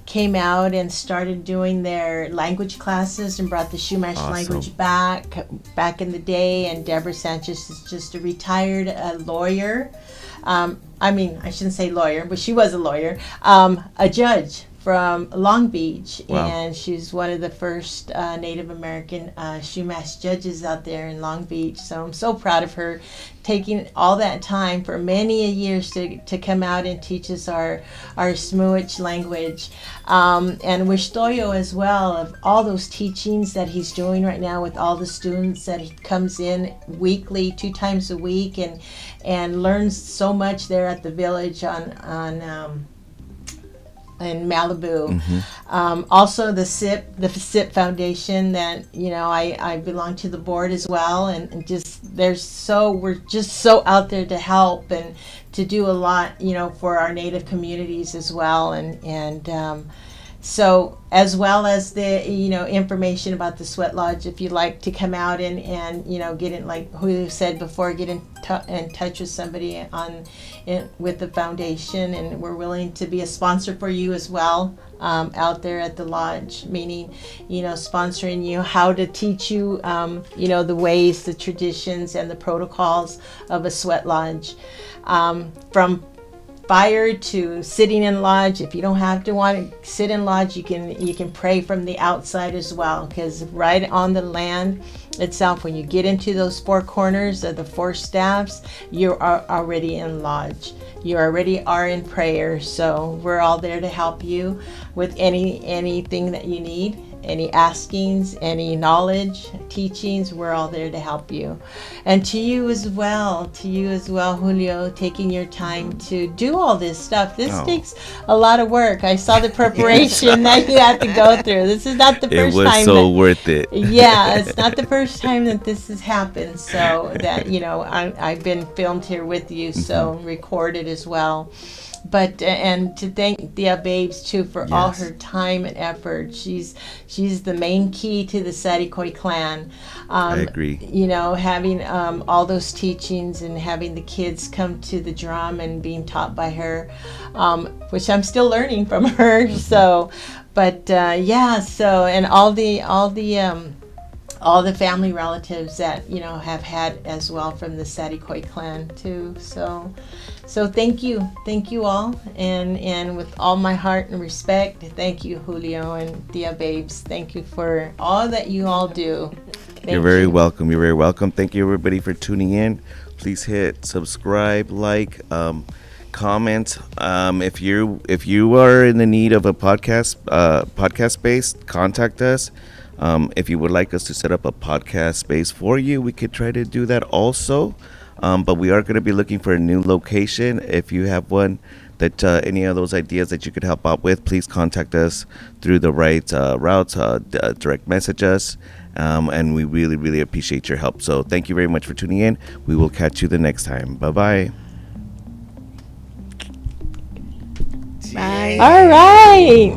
came out and started doing their language classes and brought the Chumash Awesome. language back in the day. And Deborah Sanchez is just a retired lawyer. I shouldn't say lawyer, but she was a lawyer, a judge from Long Beach. Wow. And she's one of the first Native American Chumash judges out there in Long Beach. So I'm so proud of her taking all that time for many years to come out and teach us our Smuich language. And Wishtoyo as well, of all those teachings that he's doing right now with all the students, that he comes in weekly, 2 times a week, and learns so much there at the village on in Malibu. Also the SIP Foundation, that I belong to the board as well, and just we're just so out there to help and to do a lot for our Native communities as well, and so as well as the information about the Sweat Lodge. If you'd like to come out and get in, like who said before, get in touch with somebody with the foundation, and we're willing to be a sponsor for you as well, out there at the lodge, meaning sponsoring you, how to teach you the ways, the traditions, and the protocols of a Sweat Lodge, from fire to sitting in lodge. If you don't want to sit in lodge, you can pray from the outside as well, because right on the land itself, when you get into those 4 corners of the 4 staffs, you are already in lodge. You already are in prayer. So we're all there to help you with anything that you need, any askings, any knowledge, teachings. We're all there to help you. And to you as well, Julio, taking your time to do all this stuff. This takes a lot of work. I saw the preparation that you have to go through. This is not the first time. It was so worth it. Yeah, it's not the first time that this has happened. So that, I've been filmed here with you, so recorded as well. But and to thank Thea Babes too for all her time and effort. She's the main key to the Sarikoi clan. I agree. Having all those teachings and having the kids come to the drum and being taught by her, which I'm still learning from her. So, but so, and all the family relatives that have had as well from the Sarikoi clan too. So thank you all, and with all my heart and respect, thank you, Julio and Tia Babes. Thank you for all that you all do. You're very welcome. You're very welcome. Thank you, everybody, for tuning in. Please hit subscribe, like, comment. If you are in the need of a podcast space, contact us. If you would like us to set up a podcast space for you, we could try to do that also. But we are going to be looking for a new location. If you have one that any of those ideas that you could help out with, please contact us through the right routes, direct message us, and we really, really appreciate your help. So thank you very much for tuning in. We will catch you the next time. Bye-bye. Bye. All right.